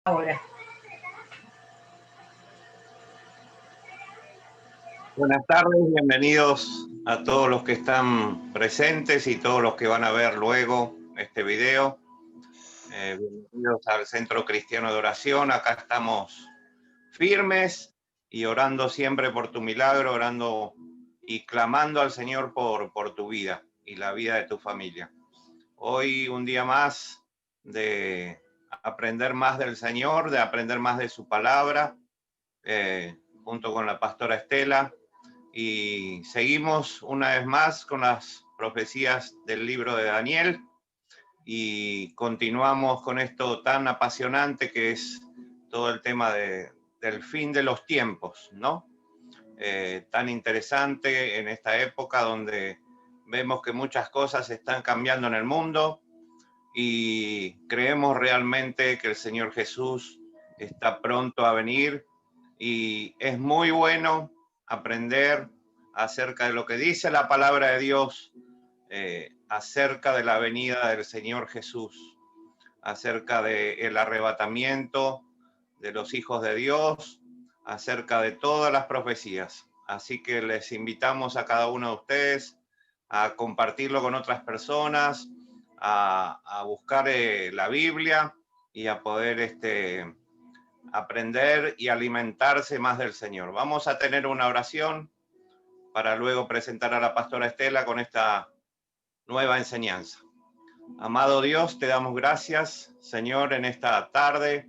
Ahora. Buenas tardes, bienvenidos a todos los que están presentes y todos los que van a ver luego este video. Bienvenidos al Centro Cristiano de Oración. Acá estamos firmes y orando siempre por tu milagro, orando y clamando al Señor por tu vida y la vida de tu familia. Hoy un día más de aprender más del Señor, de aprender más de su palabra, junto con la pastora Estela. Y seguimos una vez más con las profecías del libro de Daniel y continuamos con esto tan apasionante que es todo el tema del fin de los tiempos, ¿no? Tan interesante en esta época donde vemos que muchas cosas están cambiando en el mundo y creemos realmente que el Señor Jesús está pronto a venir y es muy bueno aprender acerca de lo que dice la palabra de Dios, acerca de la venida del Señor Jesús, acerca del arrebatamiento de los hijos de Dios, acerca de todas las profecías. Así que les invitamos a cada uno de ustedes a compartirlo con otras personas, a buscar la Biblia y a poder aprender y alimentarse más del Señor. Vamos a tener una oración para luego presentar a la pastora Estela con esta nueva enseñanza. Amado Dios, te damos gracias, Señor, en esta tarde,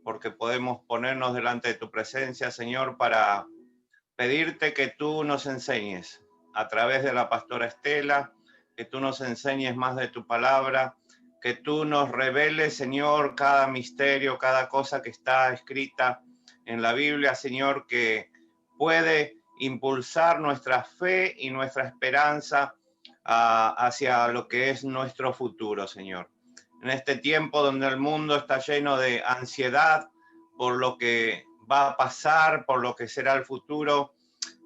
porque podemos ponernos delante de tu presencia, Señor, para pedirte que tú nos enseñes a través de la pastora Estela, que tú nos enseñes más de tu palabra, que tú nos reveles, Señor, cada misterio, cada cosa que está escrita en la Biblia, Señor, que puede impulsar nuestra fe y nuestra esperanza hacia lo que es nuestro futuro, Señor. En este tiempo donde el mundo está lleno de ansiedad por lo que va a pasar, por lo que será el futuro,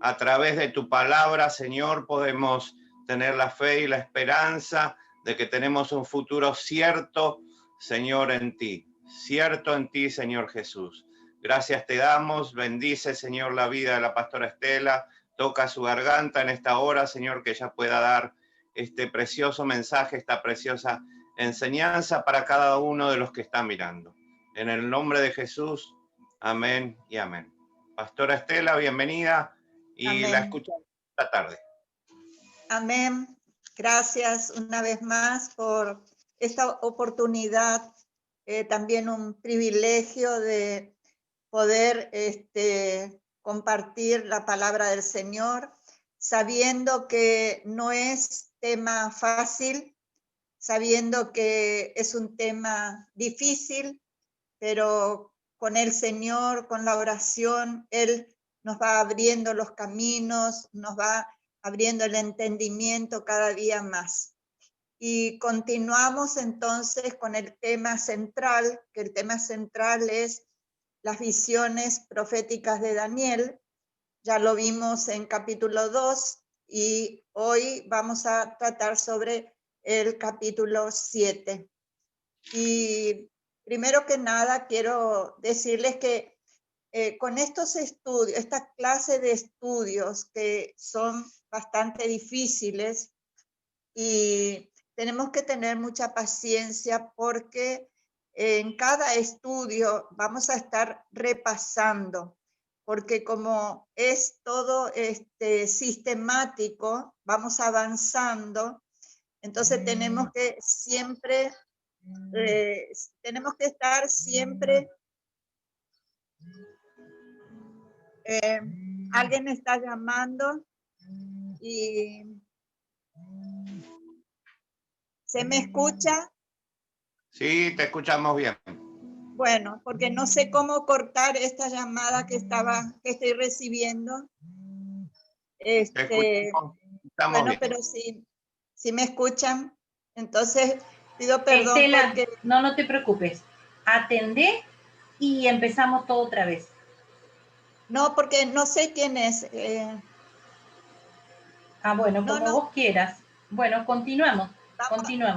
a través de tu palabra, Señor, podemos tener la fe y la esperanza de que tenemos un futuro cierto, Señor, en ti. Cierto en ti, Señor Jesús. Gracias te damos. Bendice, Señor, la vida de la pastora Estela. Toca su garganta en esta hora, Señor, que ella pueda dar este precioso mensaje, esta preciosa enseñanza para cada uno de los que están mirando. En el nombre de Jesús, amén y amén. Pastora Estela, bienvenida y amén. La escuchamos esta tarde. Amén. Gracias una vez más por esta oportunidad, también un privilegio de poder compartir la palabra del Señor, sabiendo que no es tema fácil, sabiendo que es un tema difícil, pero con el Señor, con la oración, Él nos va abriendo los caminos, nos va abriendo el entendimiento cada día más. Y continuamos entonces con el tema central, que el tema central es las visiones proféticas de Daniel. Ya lo vimos en capítulo 2 y hoy vamos a tratar sobre el capítulo 7. Y primero que nada quiero decirles que con estos estudios, esta clase de estudios que son bastante difíciles y tenemos que tener mucha paciencia porque en cada estudio vamos a estar repasando, porque como es todo sistemático, vamos avanzando, entonces tenemos que siempre, tenemos que estar siempre. Alguien está llamando y ¿se me escucha? Sí, te escuchamos bien. Bueno, porque no sé cómo cortar esta llamada que estoy recibiendo. Bueno, bien. Pero si me escuchan, entonces pido perdón. Estela, porque no te preocupes. Atendé y empezamos todo otra vez. No, porque no sé quién es. Bueno, como vos quieras. Bueno, continuamos.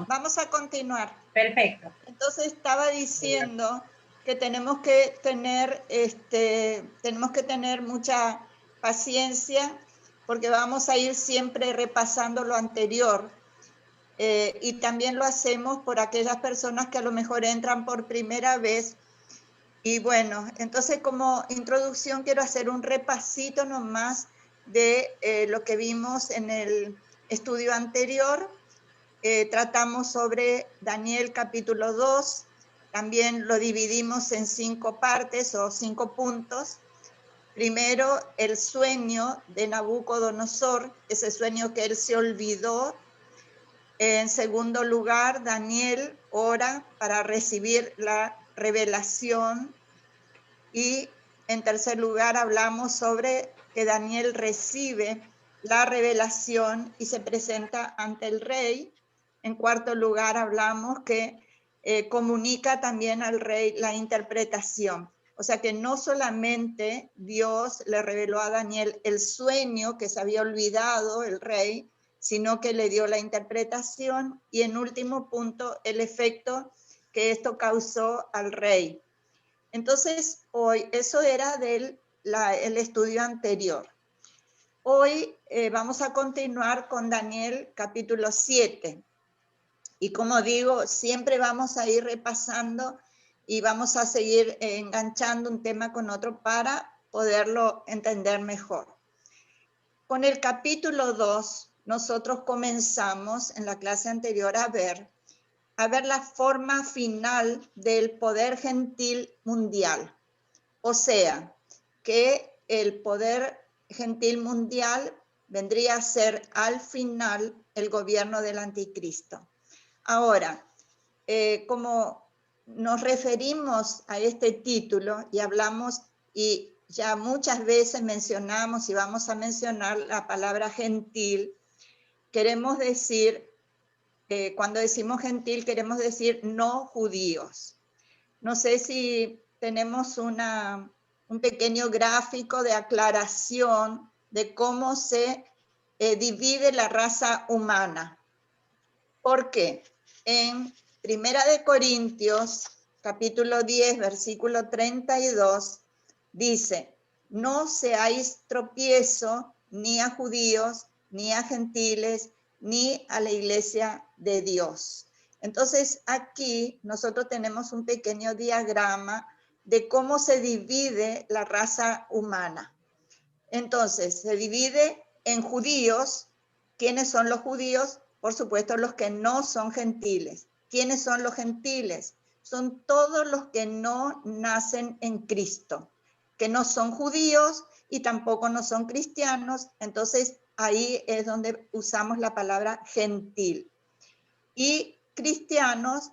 Vamos a continuar. Perfecto. Entonces estaba diciendo que tenemos que tener mucha paciencia, porque vamos a ir siempre repasando lo anterior. Y también lo hacemos por aquellas personas que a lo mejor entran por primera vez. Y bueno, entonces como introducción quiero hacer un repasito nomás de lo que vimos en el estudio anterior. Tratamos sobre Daniel capítulo 2, también lo dividimos en 5 partes o 5 puntos. Primero, el sueño de Nabucodonosor, ese sueño que él se olvidó. En segundo lugar, Daniel ora para recibir la revelación. Y en tercer lugar, hablamos sobre que Daniel recibe la revelación y se presenta ante el rey. En cuarto lugar, hablamos que comunica también al rey la interpretación. O sea que no solamente Dios le reveló a Daniel el sueño que se había olvidado el rey, sino que le dio la interpretación y en último punto el efecto que esto causó al rey. Entonces, hoy, eso era el estudio anterior. Hoy vamos a continuar con Daniel capítulo 7. Y como digo, siempre vamos a ir repasando y vamos a seguir enganchando un tema con otro para poderlo entender mejor. Con el capítulo 2, nosotros comenzamos en la clase anterior a ver la forma final del poder gentil mundial. O sea, que el poder gentil mundial vendría a ser al final el gobierno del anticristo. Ahora, como nos referimos a este título y hablamos y ya muchas veces mencionamos y vamos a mencionar la palabra gentil, queremos decir, cuando decimos gentil queremos decir no judíos. No sé si tenemos un pequeño gráfico de aclaración de cómo se divide la raza humana. ¿Por qué? En Primera de Corintios, capítulo 10, versículo 32, dice, no seáis tropiezo ni a judíos, ni a gentiles, ni a la iglesia de Dios. Entonces, aquí nosotros tenemos un pequeño diagrama de cómo se divide la raza humana. Entonces, se divide en judíos. ¿Quiénes son los judíos? Por supuesto, los que no son gentiles. ¿Quiénes son los gentiles? Son todos los que no nacen en Cristo, que no son judíos y tampoco no son cristianos. Entonces, ahí es donde usamos la palabra gentil. Y cristianos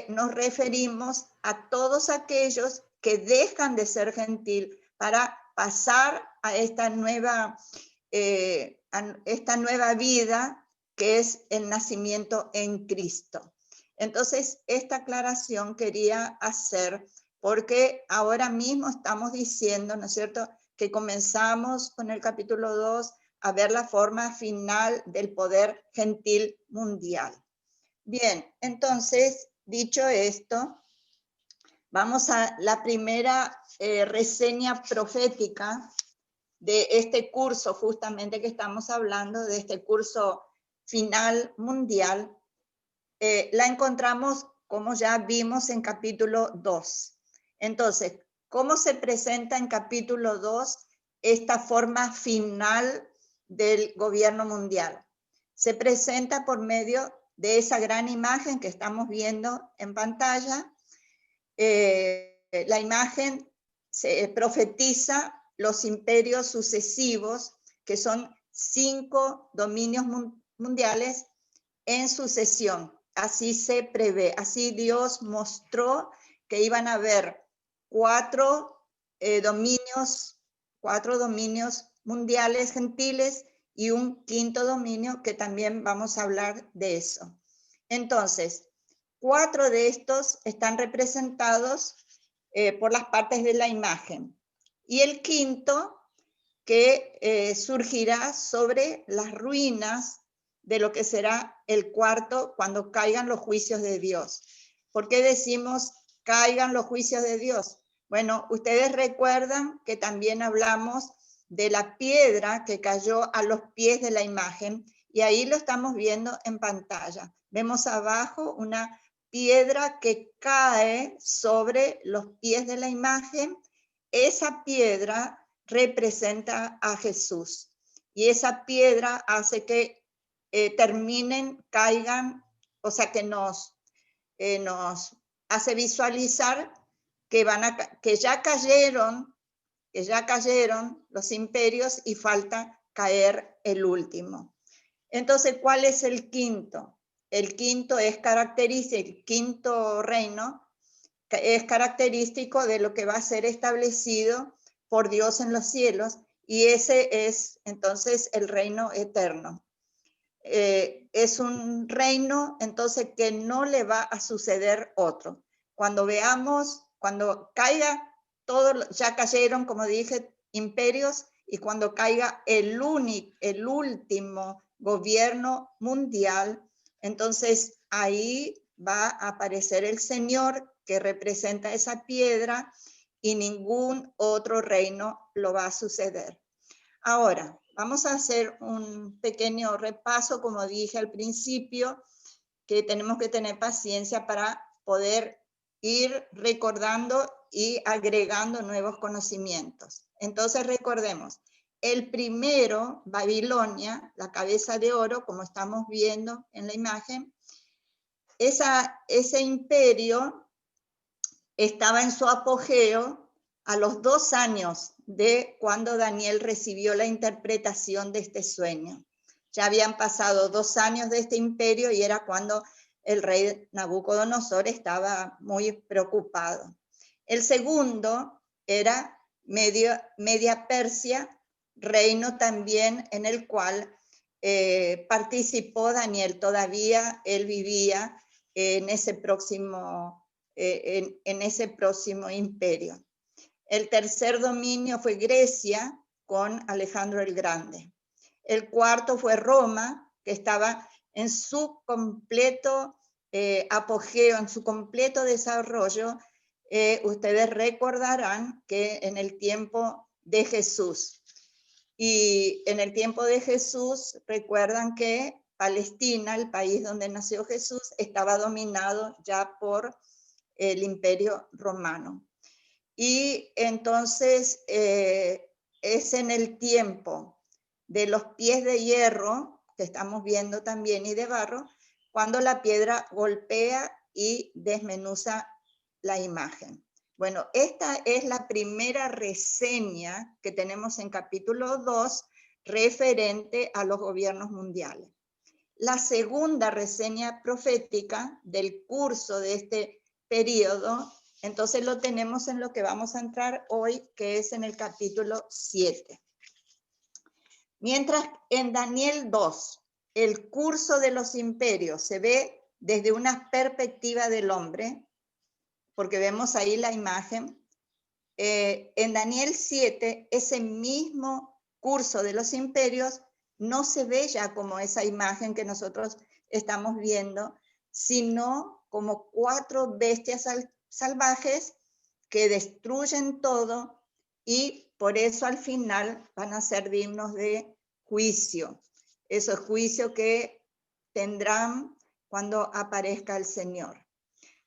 nos referimos a todos aquellos que dejan de ser gentil para pasar a esta nueva vida que es el nacimiento en Cristo. Entonces, esta aclaración quería hacer porque ahora mismo estamos diciendo, ¿no es cierto?, que comenzamos con el capítulo 2 a ver la forma final del poder gentil mundial. Bien, entonces, dicho esto, vamos a la primera reseña profética de este curso, justamente que estamos hablando, de este curso final mundial. La encontramos, como ya vimos, en capítulo 2. Entonces, ¿cómo se presenta en capítulo 2 esta forma final del gobierno mundial? Se presenta por medio de esa gran imagen que estamos viendo en pantalla. La imagen se profetiza los imperios sucesivos, que son 5 dominios mundiales en sucesión. Así se prevé, así Dios mostró que iban a haber 4 dominios mundiales gentiles y un 5º dominio que también vamos a hablar de eso. Entonces, 4 de estos están representados por las partes de la imagen. Y el 5º que surgirá sobre las ruinas de lo que será el 4º cuando caigan los juicios de Dios. ¿Por qué decimos caigan los juicios de Dios. Bueno, ustedes recuerdan que también hablamos de la piedra que cayó a los pies de la imagen, y ahí lo estamos viendo en pantalla. Vemos abajo una piedra que cae sobre los pies de la imagen. Esa piedra representa a Jesús, y esa piedra hace que caigan, o sea, que nos hace visualizar que ya cayeron los imperios y falta caer el último. Entonces, ¿cuál es el quinto? El quinto es característico, el quinto reino es característico de lo que va a ser establecido por Dios en los cielos, y ese es entonces el reino eterno. Es un reino entonces que no le va a suceder otro. Cuando caiga todo, ya cayeron, como dije, imperios, y cuando caiga el último gobierno mundial, entonces ahí va a aparecer el Señor que representa esa piedra, y ningún otro reino lo va a suceder. Ahora, vamos a hacer un pequeño repaso, como dije al principio, que tenemos que tener paciencia para poder ir recordando y agregando nuevos conocimientos. Entonces recordemos, el primero, Babilonia, la cabeza de oro, como estamos viendo en la imagen, ese imperio estaba en su apogeo a los 2 años de cuando Daniel recibió la interpretación de este sueño. Ya habían pasado 2 años de este imperio, y era cuando el rey Nabucodonosor estaba muy preocupado. El segundo era Media Persia, reino también en el cual participó Daniel. Todavía él vivía en ese próximo imperio. El tercer dominio fue Grecia, con Alejandro el Grande. El cuarto fue Roma, que estaba en su completo apogeo, en su completo desarrollo. Ustedes recordarán que en el tiempo de Jesús, y en el tiempo de Jesús, recuerdan que Palestina, el país donde nació Jesús, estaba dominado ya por el Imperio Romano. Y entonces es en el tiempo de los pies de hierro, que estamos viendo también, y de barro, cuando la piedra golpea y desmenuza la imagen. Bueno, esta es la primera reseña que tenemos en capítulo 2 referente a los gobiernos mundiales. La segunda reseña profética del curso de este periodo, entonces lo tenemos en lo que vamos a entrar hoy, que es en el capítulo 7. Mientras en Daniel 2, el curso de los imperios se ve desde una perspectiva del hombre, porque vemos ahí la imagen, en Daniel 7, ese mismo curso de los imperios no se ve ya como esa imagen que nosotros estamos viendo, sino como 4 bestias salvajes que destruyen todo, y por eso al final van a ser dignos de juicio. Esos juicios que tendrán cuando aparezca el Señor.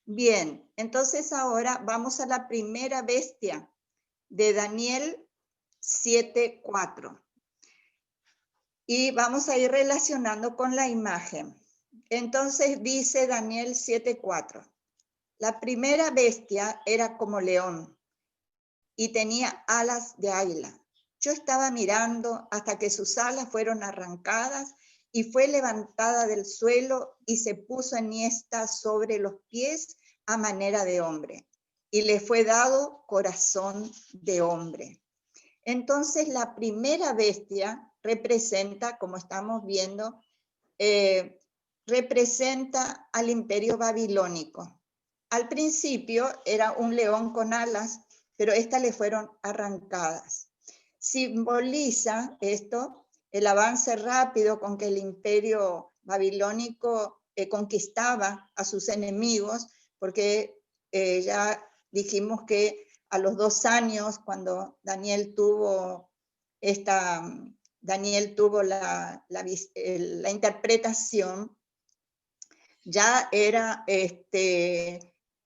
Bien, entonces ahora vamos a la primera bestia de Daniel 7:4. Y vamos a ir relacionando con la imagen. Entonces dice Daniel 7:4. La primera bestia era como león y tenía alas de águila. Yo estaba mirando hasta que sus alas fueron arrancadas y fue levantada del suelo y se puso enhiesta sobre los pies a manera de hombre, y le fue dado corazón de hombre. Entonces la primera bestia representa, como estamos viendo, representa al imperio babilónico. Al principio era un león con alas, pero estas le fueron arrancadas. Simboliza esto el avance rápido con que el imperio babilónico conquistaba a sus enemigos, porque ya dijimos que a los 2 años, cuando Daniel tuvo la interpretación, ya era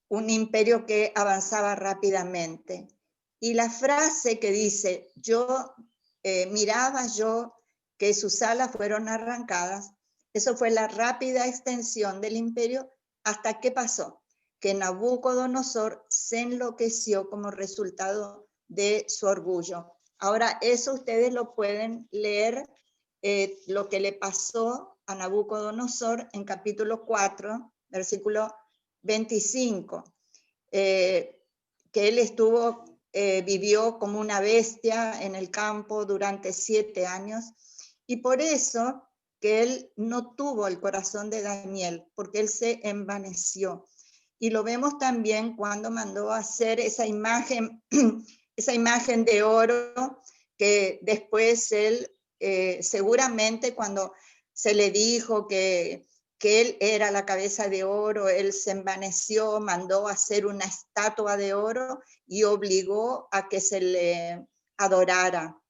un imperio que avanzaba rápidamente. Y la frase que dice, miraba yo que sus alas fueron arrancadas, eso fue la rápida extensión del imperio. ¿Hasta qué pasó? Que Nabucodonosor se enloqueció como resultado de su orgullo. Ahora, eso ustedes lo pueden leer, lo que le pasó a Nabucodonosor en capítulo 4, versículo 25, que él vivió como una bestia en el campo durante 7 años, y por eso que él no tuvo el corazón de Daniel, porque él se envaneció. Y lo vemos también cuando mandó a hacer esa imagen de oro, que después él, seguramente cuando se le dijo que él era la cabeza de oro, él se envaneció, mandó a hacer una estatua de oro y obligó a que se le adorara.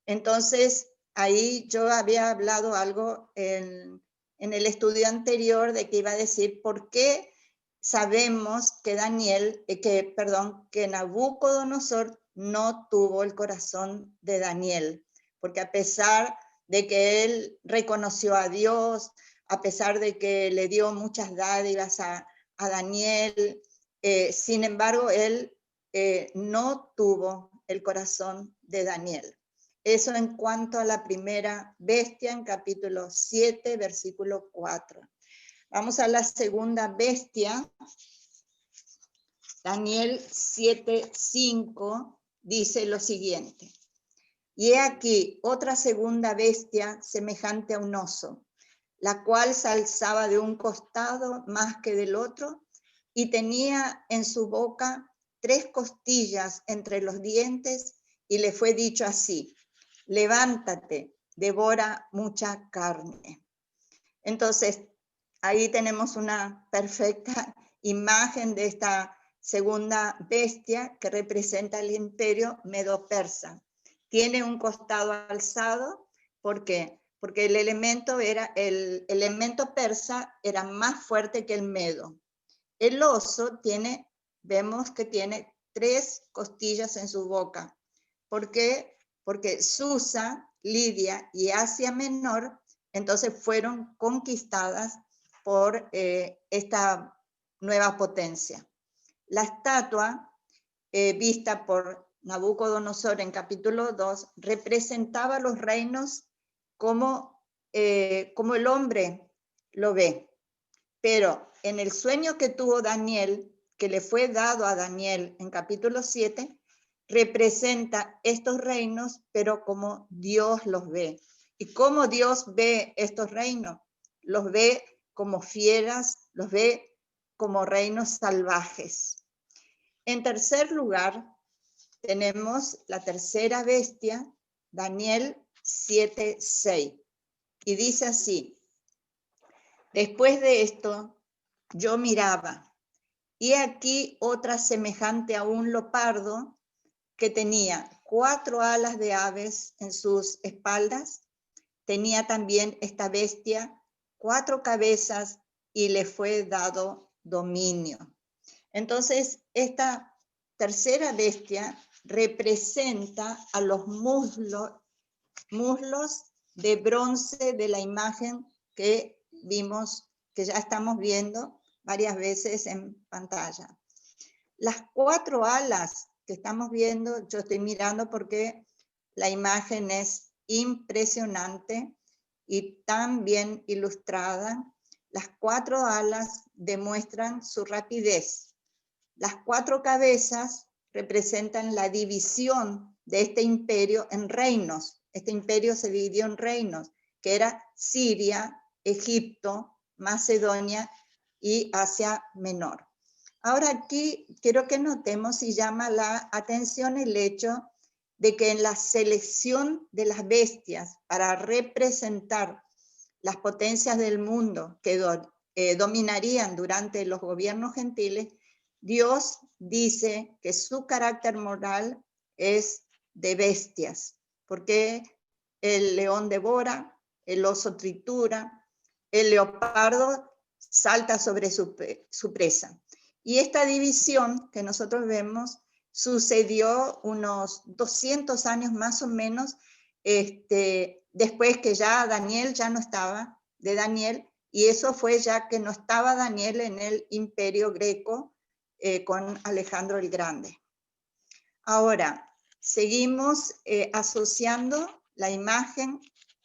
Entonces, ahí yo había hablado algo en el estudio anterior de que iba a decir por qué sabemos que Nabucodonosor no tuvo el corazón de Daniel, porque a pesar de que él reconoció a Dios, a pesar de que le dio muchas dádivas a Daniel, sin embargo, él no tuvo el corazón de Daniel. Eso en cuanto a la primera bestia en capítulo 7, versículo 4. Vamos a la segunda bestia. Daniel 7:5 dice lo siguiente. Y he aquí otra segunda bestia semejante a un oso, la cual se alzaba de un costado más que del otro, y tenía en su boca 3 costillas entre los dientes, y le fue dicho así: levántate, devora mucha carne. Entonces, ahí tenemos una perfecta imagen de esta segunda bestia que representa el imperio medo-persa. Tiene un costado alzado, ¿por qué? Porque el elemento persa era más fuerte que el medo. El oso vemos que tiene 3 costillas en su boca. ¿Por qué? Porque Susa, Lidia y Asia Menor entonces fueron conquistadas por esta nueva potencia. La estatua vista por Nabucodonosor en capítulo 2 representaba los reinos como el hombre lo ve. Pero en el sueño que tuvo Daniel, que le fue dado a Daniel en capítulo 7, representa estos reinos, pero como Dios los ve. ¿Y cómo Dios ve estos reinos? Los ve como fieras, los ve como reinos salvajes. En tercer lugar, tenemos la tercera bestia, Daniel 7:6, y dice así: después de esto, yo miraba, y aquí otra semejante a un leopardo, que tenía 4 alas de aves en sus espaldas. Tenía también esta bestia 4 cabezas y le fue dado dominio. Entonces, esta tercera bestia representa a los muslos de bronce de la imagen que vimos, que ya estamos viendo varias veces en pantalla. Las 4 alas que estamos viendo, yo estoy mirando porque la imagen es impresionante y tan bien ilustrada. Las 4 alas demuestran su rapidez. Las 4 cabezas representan la división de este imperio en reinos. Este imperio se dividió en reinos, que era Siria, Egipto, Macedonia y Asia Menor. Ahora aquí quiero que notemos y llama la atención el hecho de que en la selección de las bestias para representar las potencias del mundo que dominarían durante los gobiernos gentiles, Dios dice que su carácter moral es de bestias, porque el león devora, el oso tritura, el leopardo salta sobre su presa. Y esta división que nosotros vemos sucedió unos 200 años más o menos, después que ya Daniel ya no estaba, de Daniel, y eso fue ya que no estaba Daniel en el imperio greco con Alejandro el Grande. Ahora, seguimos asociando la imagen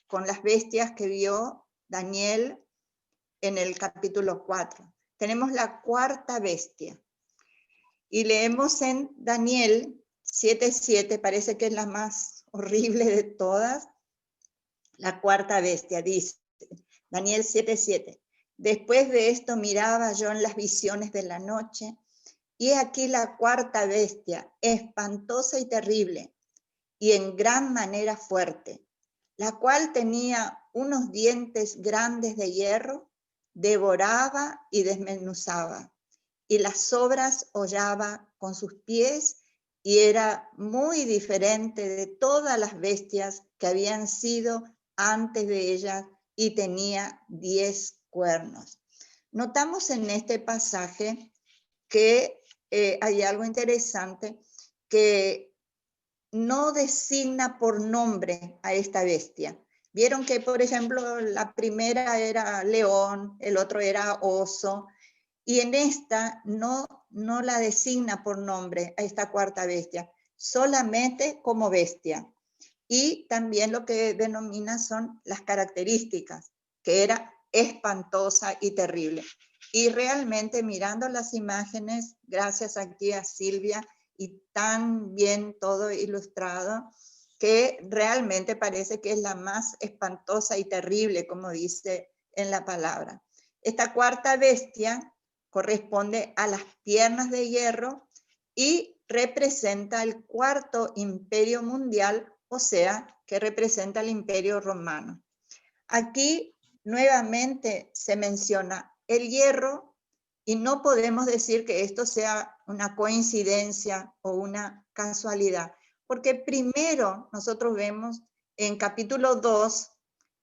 con las bestias que vio Daniel en el capítulo 4. Tenemos la cuarta bestia. Y leemos en Daniel 7:7, parece que es la más horrible de todas. La cuarta bestia dice, Daniel 7:7. Después de esto miraba yo en las visiones de la noche, y aquí la cuarta bestia, espantosa y terrible, y en gran manera fuerte, la cual tenía unos dientes grandes de hierro, devoraba y desmenuzaba, y las sobras hollaba con sus pies, y era muy diferente de todas las bestias que habían sido antes de ella, y tenía 10 cuernos. Notamos en este pasaje que hay algo interesante, que no designa por nombre a esta bestia. Vieron que, por ejemplo, la primera era león, el otro era oso, y en esta no la designa por nombre a esta cuarta bestia, solamente como bestia. Y también lo que denomina son las características, que era espantosa y terrible. Y realmente mirando las imágenes, gracias aquí a Silvia, y tan bien todo ilustrado, que realmente parece que es la más espantosa y terrible, como dice en la palabra. Esta cuarta bestia corresponde a las piernas de hierro y representa el cuarto imperio mundial, o sea, que representa el imperio romano. Aquí nuevamente se menciona el hierro, y no podemos decir que esto sea una coincidencia o una casualidad, porque primero nosotros vemos en capítulo 2,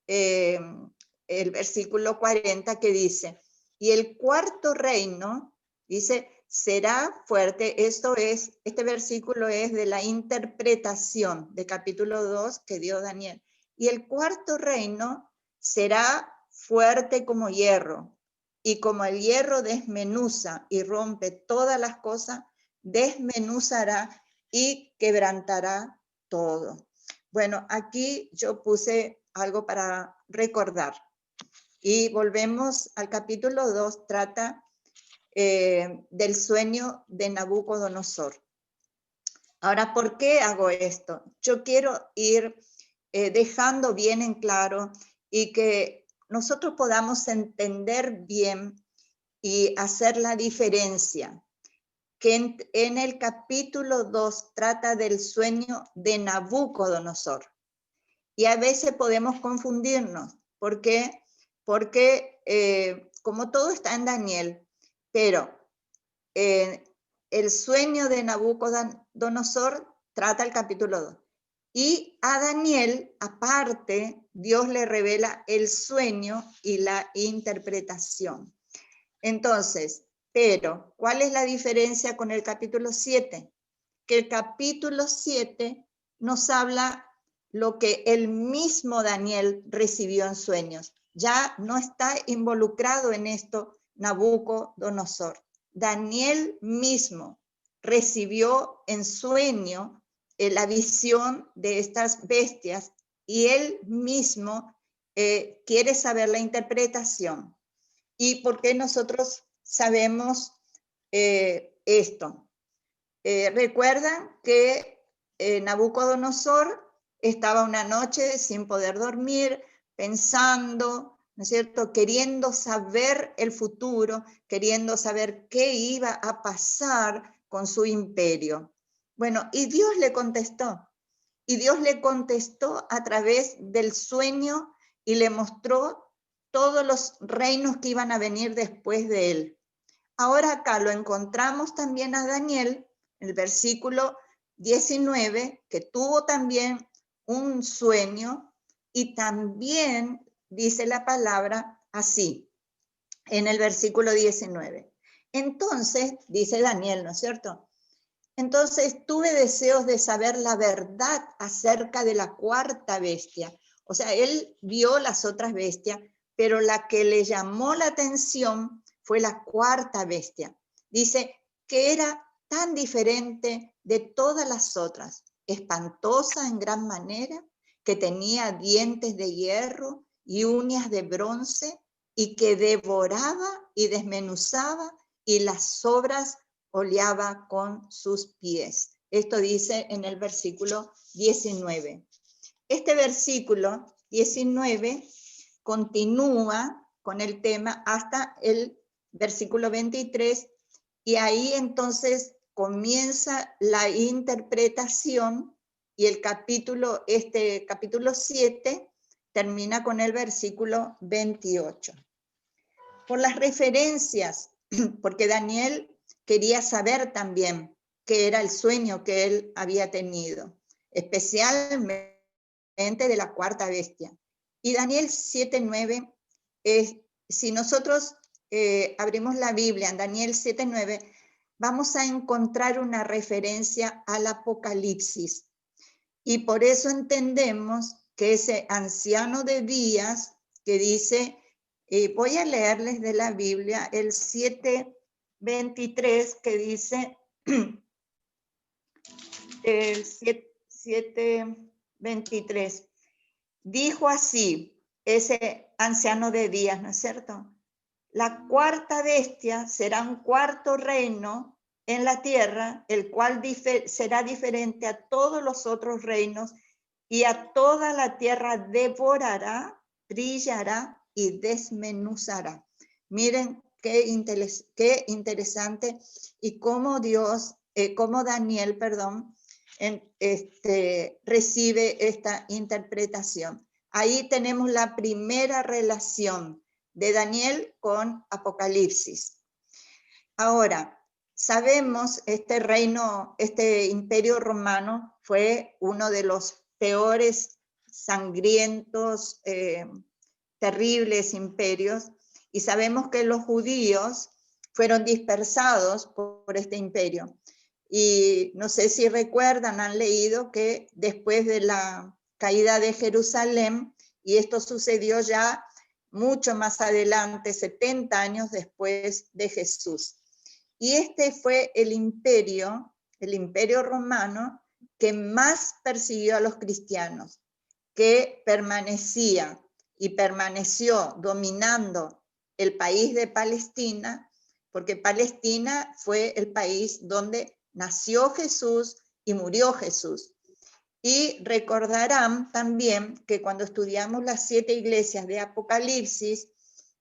el versículo 40, que dice, y el cuarto reino, dice, será fuerte. Este versículo es de la interpretación de capítulo 2 que dio Daniel. Y el cuarto reino será fuerte como hierro, y como el hierro desmenuza y rompe todas las cosas, desmenuzará y quebrantará todo. Bueno, aquí yo puse algo para recordar. Y volvemos al capítulo 2, trata del sueño de Nabucodonosor. Ahora, ¿por qué hago esto? Yo quiero ir dejando bien en claro y que nosotros podamos entender bien y hacer la diferencia, que en el capítulo 2 trata del sueño de Nabucodonosor. Y a veces podemos confundirnos. ¿Por qué? Porque como todo está en Daniel, pero el sueño de Nabucodonosor trata el capítulo 2. Y a Daniel, aparte, Dios le revela el sueño y la interpretación. Entonces, pero, ¿cuál es la diferencia con el capítulo 7? Que el capítulo 7 nos habla lo que el mismo Daniel recibió en sueños. Ya no está involucrado en esto Nabucodonosor. Daniel mismo recibió en sueño la visión de estas bestias, y él mismo quiere saber la interpretación. ¿Y por qué nosotros sabemos esto? Recuerdan que Nabucodonosor estaba una noche sin poder dormir, pensando, ¿no es cierto?, queriendo saber el futuro, queriendo saber qué iba a pasar con su imperio. Bueno, y Dios le contestó. Y Dios le contestó a través del sueño y le mostró todos los reinos que iban a venir después de él. ahora acá lo encontramos también a Daniel, en el versículo 19, que tuvo también un sueño, y también dice la palabra así, en el versículo 19. Entonces, dice Daniel, ¿no es cierto? Entonces tuve deseos de saber la verdad acerca de la cuarta bestia. O sea, él vio las otras bestias, pero la que le llamó la atención fue la cuarta bestia. Dice que era tan diferente de todas las otras, espantosa en gran manera, que tenía dientes de hierro y uñas de bronce, y que devoraba y desmenuzaba, y las sobras oleaba con sus pies. Esto dice en el versículo 19. Este versículo 19 continúa con el tema hasta el versículo 23, y ahí entonces comienza la interpretación, y el capítulo 7 termina con el versículo 28. Por las referencias, porque Daniel quería saber también qué era el sueño que él había tenido, especialmente de la cuarta bestia. Y Daniel 7:9, si nosotros abrimos la Biblia en Daniel 7:9, vamos a encontrar una referencia al Apocalipsis. Y por eso entendemos que ese anciano de días que dice, voy a leerles de la Biblia el 7:23, que dice, el 7:23, dijo así ese anciano de días, ¿no es cierto? La cuarta bestia será un cuarto reino en la tierra, el cual será diferente a todos los otros reinos, y a toda la tierra devorará, brillará y desmenuzará. Miren qué interesante, y cómo Daniel, recibe esta interpretación. Ahí tenemos la primera relación de Daniel con Apocalipsis. Ahora, sabemos este imperio romano fue uno de los peores, sangrientos, terribles imperios, y sabemos que los judíos fueron dispersados por este imperio. Y no sé si recuerdan, han leído que después de la caída de Jerusalén, y esto sucedió ya mucho más adelante, 70 años después de Jesús. Y este fue el imperio romano, que más persiguió a los cristianos, que permanecía y permaneció dominando el país de Palestina, porque Palestina fue el país donde nació Jesús y murió Jesús. Y recordarán también que cuando estudiamos las 7 iglesias de Apocalipsis,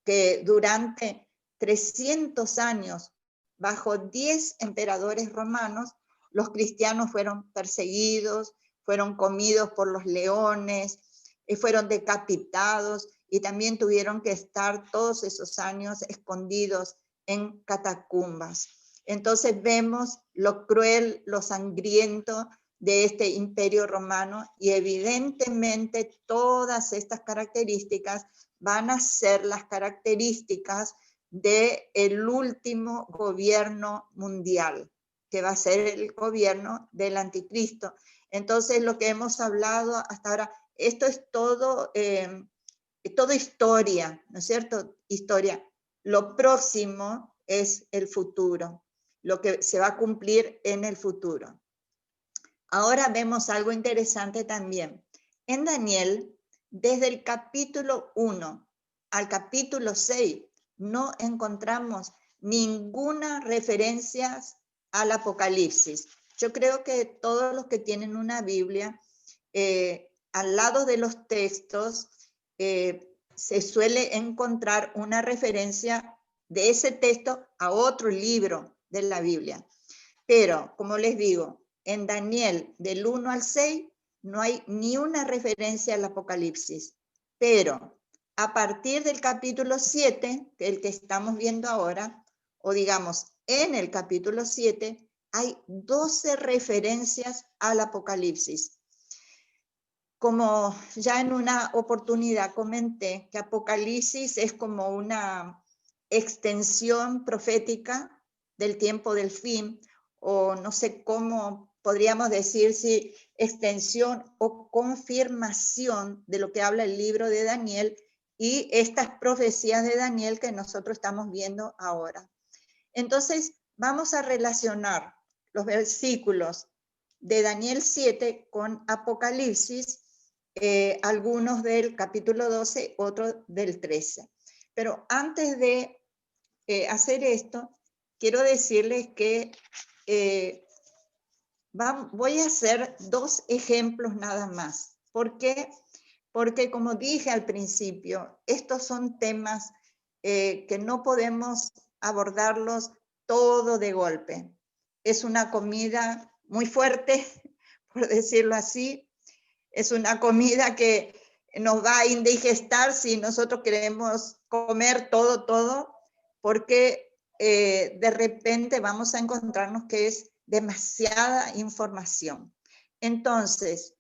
que durante 300 años, bajo 10 emperadores romanos, los cristianos fueron perseguidos, fueron comidos por los leones, fueron decapitados, y también tuvieron que estar todos esos años escondidos en catacumbas. Entonces vemos lo cruel, lo sangriento de este imperio romano, y evidentemente todas estas características van a ser las características del último gobierno mundial, que va a ser el gobierno del anticristo. Entonces, lo que hemos hablado hasta ahora, esto es todo historia, ¿no es cierto? Historia. Lo próximo es el futuro, lo que se va a cumplir en el futuro. Ahora vemos algo interesante también. En Daniel, desde el capítulo 1 al capítulo 6, no encontramos ninguna referencia al Apocalipsis. Yo creo que todos los que tienen una Biblia, al lado de los textos, se suele encontrar una referencia de ese texto a otro libro de la Biblia. Pero, como les digo, en Daniel del 1 al 6 no hay ni una referencia al Apocalipsis. Pero a partir del capítulo 7, el que estamos viendo ahora, o digamos, en el capítulo 7, hay 12 referencias al Apocalipsis. Como ya en una oportunidad comenté, que Apocalipsis es como una extensión profética del tiempo del fin, o no sé cómo podríamos decir si extensión o confirmación de lo que habla el libro de Daniel y estas profecías de Daniel que nosotros estamos viendo ahora. Entonces, vamos a relacionar los versículos de Daniel 7 con Apocalipsis, algunos del capítulo 12, otros del 13. Pero antes de hacer esto, quiero decirles que voy a hacer 2 ejemplos nada más. ¿Por qué? Porque como dije al principio, estos son temas que no podemos abordarlos todo de golpe. Es una comida muy fuerte, por decirlo así. Es una comida que nos va a indigestar si nosotros queremos comer todo, porque de repente vamos a encontrarnos que es demasiada información. Entonces,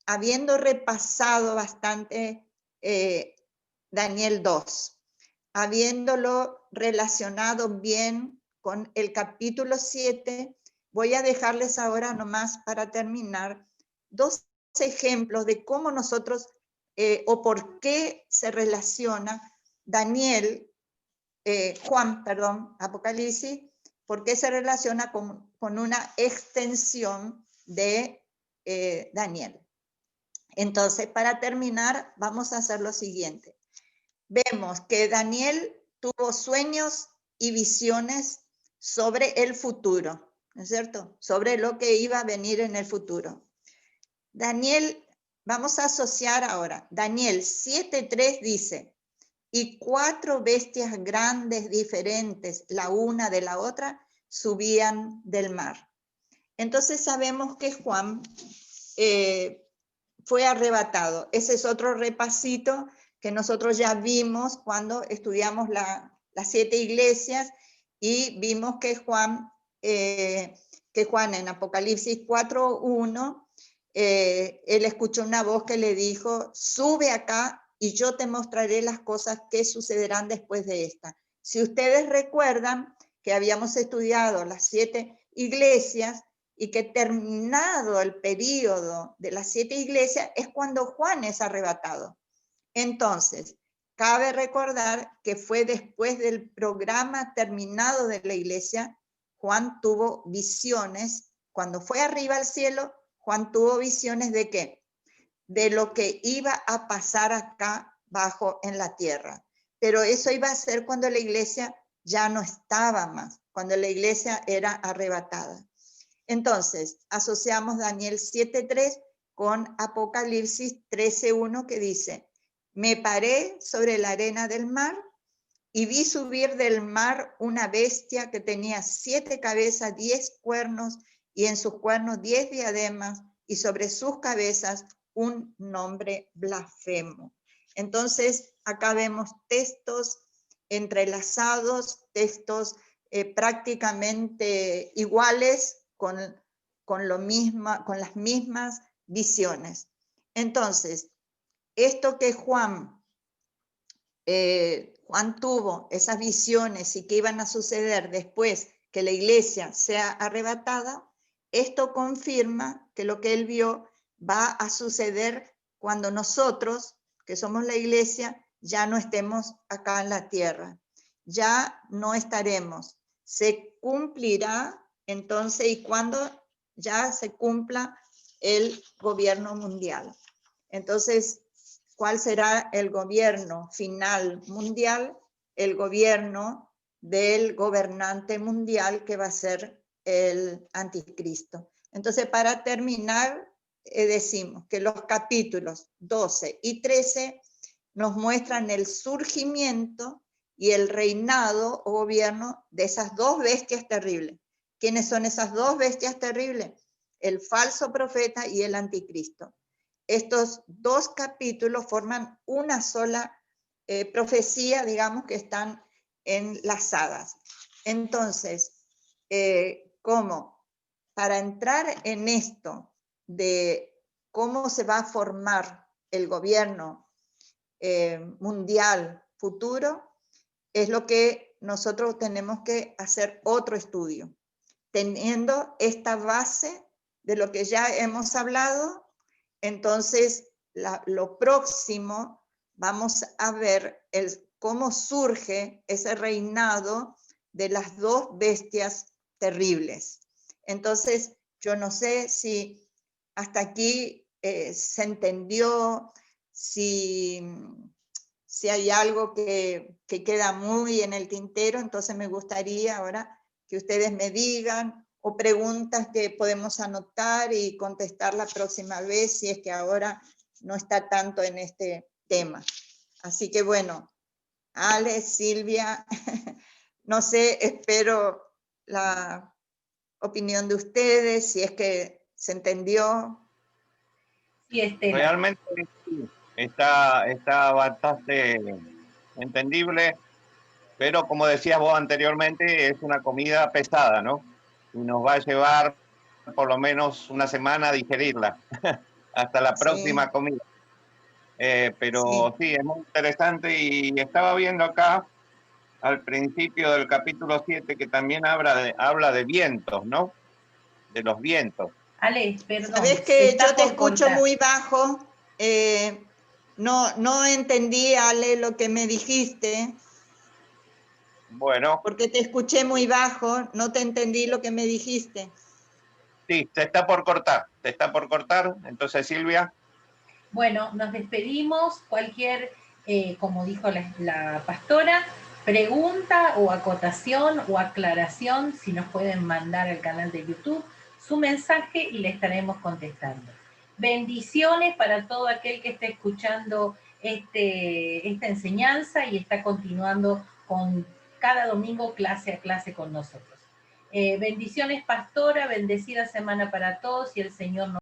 habiendo repasado bastante Daniel 2, habiéndolo relacionado bien con el capítulo 7, voy a dejarles ahora nomás para terminar 2 ejemplos de cómo nosotros o por qué se relaciona Apocalipsis, por qué se relaciona con una extensión de Daniel. Entonces, para terminar, vamos a hacer lo siguiente. Vemos que Daniel tuvo sueños y visiones sobre el futuro, ¿no es cierto? Sobre lo que iba a venir en el futuro. Daniel, vamos a asociar ahora, Daniel 7:3 dice, y 4 bestias grandes diferentes, la una de la otra, subían del mar. Entonces sabemos que Juan fue arrebatado. Ese es otro repasito que nosotros ya vimos cuando estudiamos las 7 iglesias y vimos que Juan en Apocalipsis 4:1, él escuchó una voz que le dijo, sube acá y yo te mostraré las cosas que sucederán después de esta. Si ustedes recuerdan que habíamos estudiado las 7 iglesias y que terminado el periodo de las 7 iglesias es cuando Juan es arrebatado. Entonces, cabe recordar que fue después del programa terminado de la iglesia, Juan tuvo visiones. Cuando fue arriba al cielo, Juan tuvo visiones ¿de qué? De lo que iba a pasar acá abajo en la tierra. Pero eso iba a ser cuando la iglesia ya no estaba más, cuando la iglesia era arrebatada. Entonces, asociamos Daniel 7:3 con Apocalipsis 13:1 que dice, me paré sobre la arena del mar y vi subir del mar una bestia que tenía 7 cabezas, 10 cuernos, y en sus cuernos 10 diademas, y sobre sus cabezas un nombre blasfemo. Entonces, acá vemos textos entrelazados, textos prácticamente iguales con las mismas visiones. Entonces, esto que Juan tuvo, esas visiones y que iban a suceder después que la iglesia sea arrebatada, esto confirma que lo que él vio va a suceder cuando nosotros, que somos la iglesia, ya no estemos acá en la tierra. Ya no estaremos. Se cumplirá entonces y cuando ya se cumpla el gobierno mundial. Entonces, ¿cuál será el gobierno final mundial? El gobierno del gobernante mundial que va a ser el anticristo. Entonces, para terminar, decimos que los capítulos 12 y 13 nos muestran el surgimiento y el reinado o gobierno de esas 2 bestias terribles. ¿Quiénes son esas 2 bestias terribles? El falso profeta y el anticristo. Estos 2 capítulos forman una sola profecía, digamos, que están enlazadas. Entonces, ¿cómo? Para entrar en esto de cómo se va a formar el gobierno mundial futuro, es lo que nosotros tenemos que hacer otro estudio, teniendo esta base de lo que ya hemos hablado. Entonces, lo próximo, vamos a ver cómo surge ese reinado de las dos bestias terribles. Entonces, yo no sé si hasta aquí se entendió, si hay algo que queda muy en el tintero. Entonces me gustaría ahora que ustedes me digan, o preguntas que podemos anotar y contestar la próxima vez, si es que ahora no está tanto en este tema. Así que bueno, Ale, Silvia, no sé, espero la opinión de ustedes, si es que se entendió. Sí, Estela. Realmente está bastante entendible, pero como decías vos anteriormente, es una comida pesada, ¿no? Y nos va a llevar por lo menos una semana a digerirla, hasta la próxima Sí. comida. Pero sí, es muy interesante, y estaba viendo acá al principio del capítulo 7 que también habla de vientos, ¿no? De los vientos. Ale, perdón. Sabes que yo te escucho muy bajo. No entendí, Ale, lo que me dijiste. Bueno. Porque te escuché muy bajo, no te entendí lo que me dijiste. Sí, te está por cortar. Entonces, Silvia. Bueno, nos despedimos. Cualquier, como dijo la pastora, pregunta o acotación o aclaración, si nos pueden mandar al canal de YouTube su mensaje y le estaremos contestando. Bendiciones para todo aquel que esté escuchando esta enseñanza y está continuando con cada domingo clase a clase con nosotros. Bendiciones, pastora, bendecida semana para todos, y el Señor nos